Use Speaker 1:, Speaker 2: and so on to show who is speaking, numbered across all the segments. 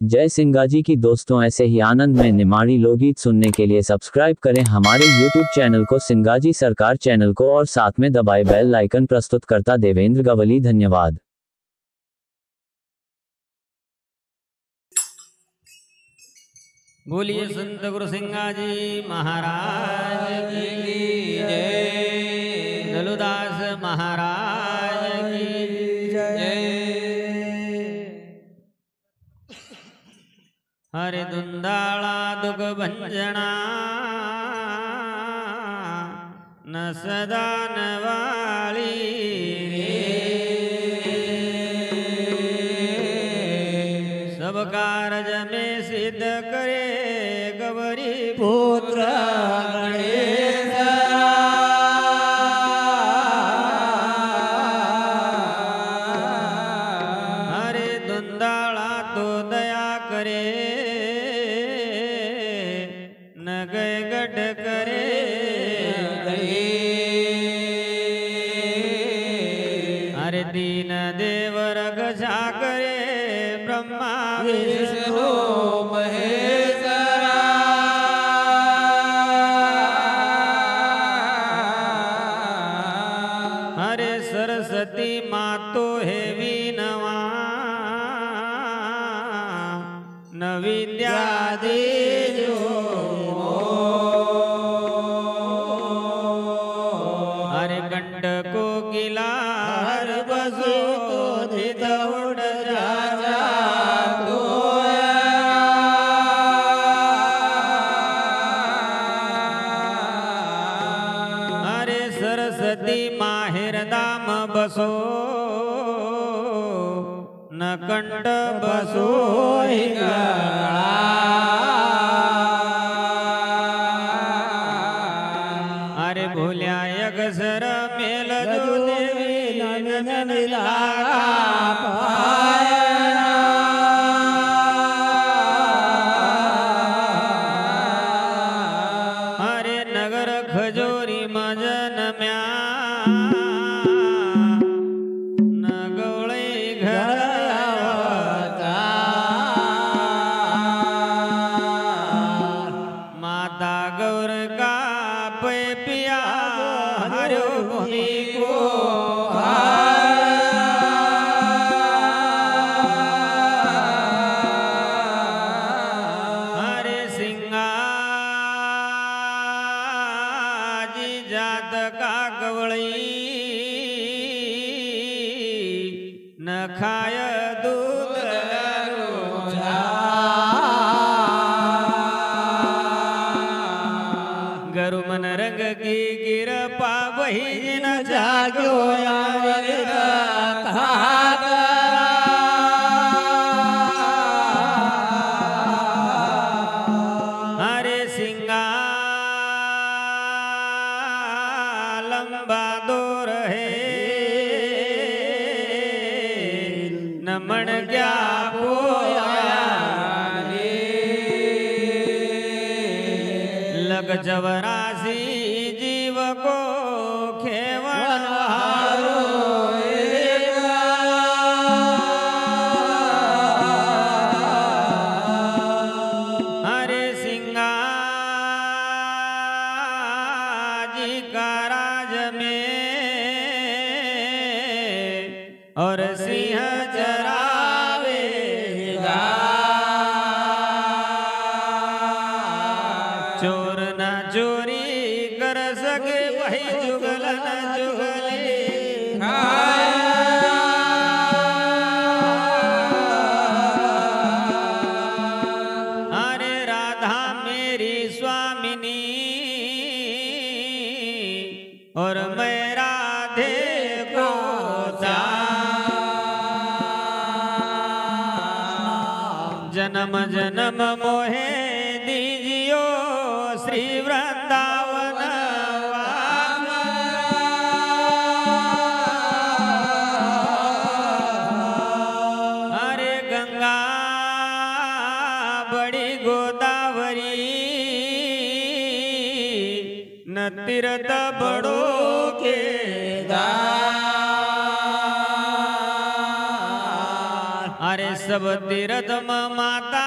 Speaker 1: जय सिंगाजी की दोस्तों, ऐसे ही आनंद में निमाड़ी लोकगीत सुनने के लिए सब्सक्राइब करें हमारे YouTube चैनल को, सिंगाजी सरकार चैनल को, और साथ में दबाए बेल आइकन। प्रस्तुतकर्ता देवेंद्र गवली। धन्यवाद।
Speaker 2: बोलिए संत गुरु सिंगाजी महाराज की जय, दलुदास महाराज की जय। हरे दुंदाला दुख भंजना न सदान वाली सब कारज में सिद्ध करे गवरी पुत्र गणेश। हरे दुंदाला तो दया करे न गए गढ़ करे हरे दीन देव रक्षा करे ब्रह्मा विष्णु महेश्वरा। हरे सरस्वती मातो है विनवा न विद्या दीजो। हरे कंठ को गिला हर बसो तो धित उड़ जा सरस्वती माहिर दाम बसो न कंठ बसो अरे भूल्या यगसर मेल जो देवी नंदन लागा हरे नगर खजोरी मजन म्या न गौळे घर माता गौर का पे पिया हरो भूमि को हरे सिंगा जात का गवळी न खाय दूध गरु मन रंग की गिरपा वही न जाग्यो हरे सिंगा लंबा दौर है नमन क्या पोया लग जवरासी जीव को खेवण हरे सिंगा जी का राज में और सिंह चरावेगा चोर न चोरी कर सके वही जुगल न जुगली हरे राधा मेरी स्वामिनी और मैं राधे को जन्म जन्म मोहे दीजियो श्री वृंदावन हरे गंगा बड़ी गोदावरी न तीर्थ बड़ो के अरे सब तीरथ माता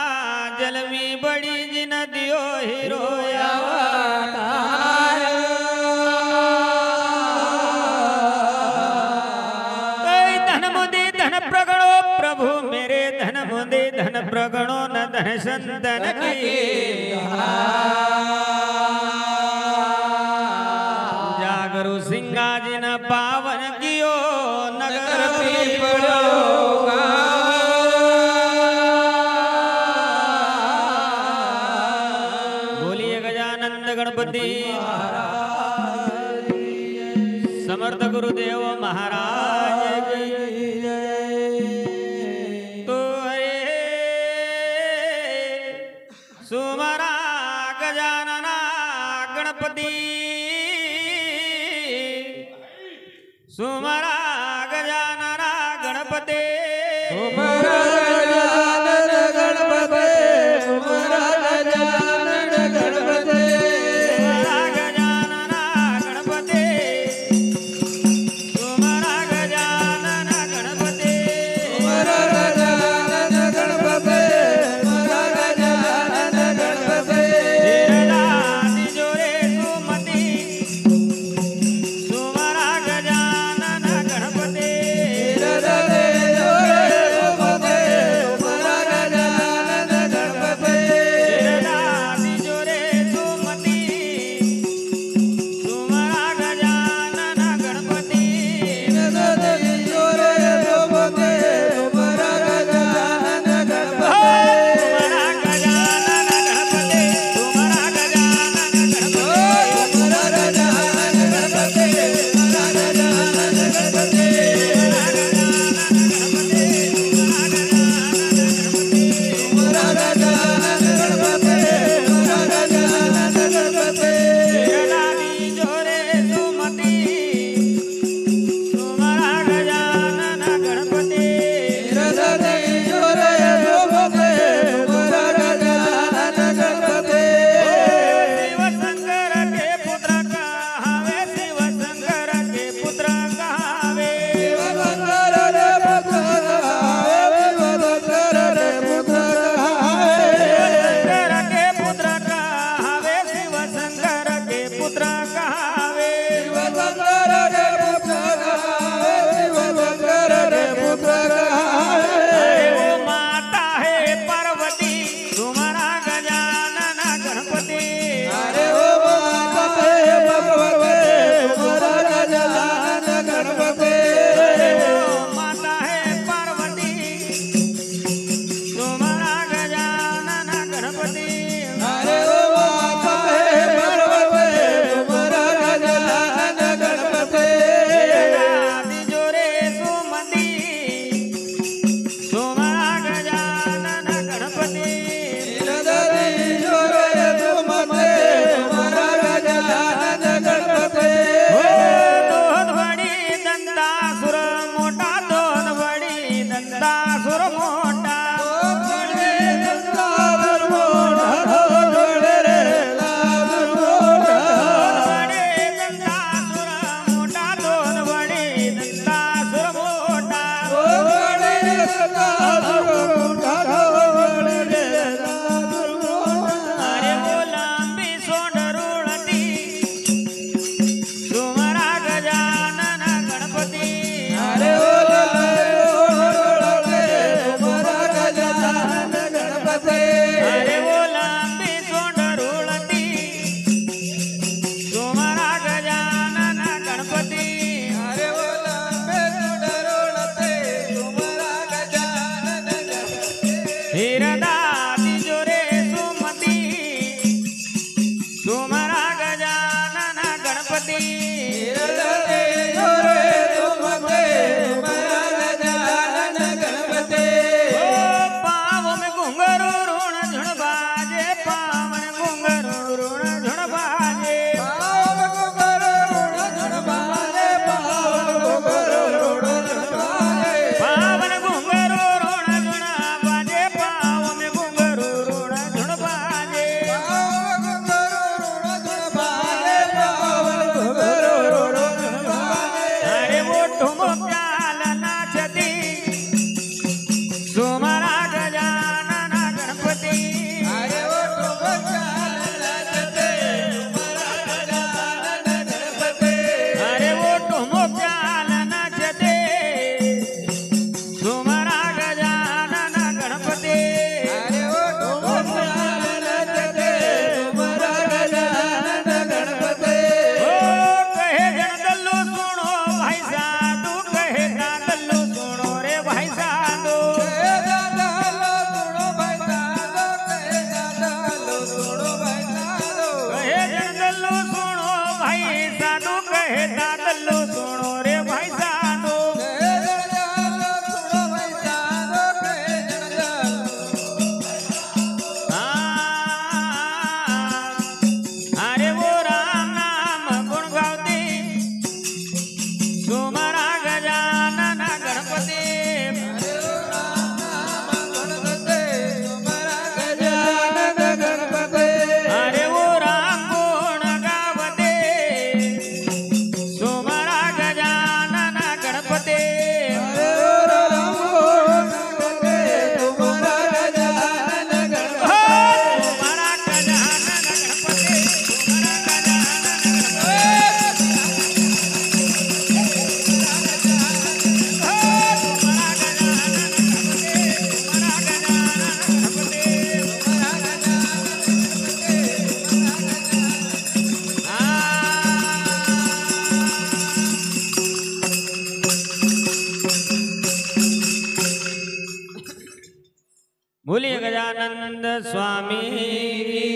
Speaker 2: जलमी बड़ी जिन दियो हिरोया धन मुदे धन प्रगणो प्रभु मेरे धन मुदे धन प्रगणो न धन संतन की जागरु सिंगा जिन पावन कियो नगर पीपळो बोलिए गजानंद गणपति समर्थ गुरुदेव महाराज की तो सुमरा गजानना गणपति सुमरा गजानना गणपति
Speaker 3: सुमरा गजानन गणपति सुमरा गजानन गणपति
Speaker 2: सुमरा गजानना गणपति सुमरा गजानना गणपति
Speaker 3: सुमरा गजानन गणपति सुमरा गजानन गणपति
Speaker 2: दादी जोरे सुमति सुमरा गजानना गणपति
Speaker 3: रदे जोरे सुमते सुमरा गजानन गणपति
Speaker 2: दादी जोरे सुमति सुमरा गजानना गणपति
Speaker 3: रदे जोरे सुमते सुमरा गजानन गणपति
Speaker 2: सुमरा गजानना गणपति सुमरा गजानना गणपति
Speaker 3: सुमरा गजानन गणपति सुमरा गजानन गणपति सुमरा गजानन गणपति सुमरा गजानन गणपति
Speaker 2: दादी जोरे सुमति सुमरा गजानना गणपति
Speaker 3: रदे जोरे सुमते सुमरा गजानन गणपति
Speaker 2: शिव शंकर के पुत्र कहावे शिव शंकर के पुत्र कहावे
Speaker 3: शिव शंकर रे पुत्र कहावे शिव शंकर रे पुत्र कहावे
Speaker 2: शिव शंकर के पुत्र कहावे शिव शंकर के पुत्र कहावे
Speaker 3: शिव शंकर रे पुत्र कहावे शिव शंकर रे पुत्र कहावे
Speaker 2: वो माता है पार्वती तुम्हारा गजानना गणपति
Speaker 3: अरे ओ माता है भगवते तुम्हारा गजानन गणपति
Speaker 2: वो माता है पार्वती तुम्हारा गजानना गणपति
Speaker 3: अरे ओ माता है भगवते तुम्हारा गजानन गणपति
Speaker 2: दादी जोरे सुमति तुम्हारा गजानना गणपति
Speaker 3: रदे जोरे सुमते तुम्हारा गजानन गणपति
Speaker 2: दोन बड़ी दंतासुर मोठा दोन बड़ी दंतासुर मोठा बड़े दंतासुर मोठा दोन बड़ी दंतासुर मोठा अरे वो लांबी सोंड रुळती तुम्हारा गजानना गणपति
Speaker 3: अरे ओ तुम्हारा गजानन गणपति
Speaker 2: अरे वो लांबी सोंड रुळती तुम्हारा गजानना गणपति
Speaker 3: अरे ओ लंबे सुंदरोळते तुम्हारा गजानन गणपति
Speaker 2: हिरदादी जोरे सुमति तुम्हारा गजानना गणपति
Speaker 3: रदे जोरे सुमते तुम्हारा गजानन गणपति
Speaker 2: ओ पाव में घुंघरू ऋण झुण बाजे पाव में घुंघरू ऋण झुण बाजे
Speaker 3: पाव को करो ऋण धन बाजे पाव को करो ऋण धन बाजे
Speaker 2: पावन घुंघरू ऋण झुण बाजे पाव में સચ્ચિદાનંદ સ્વામી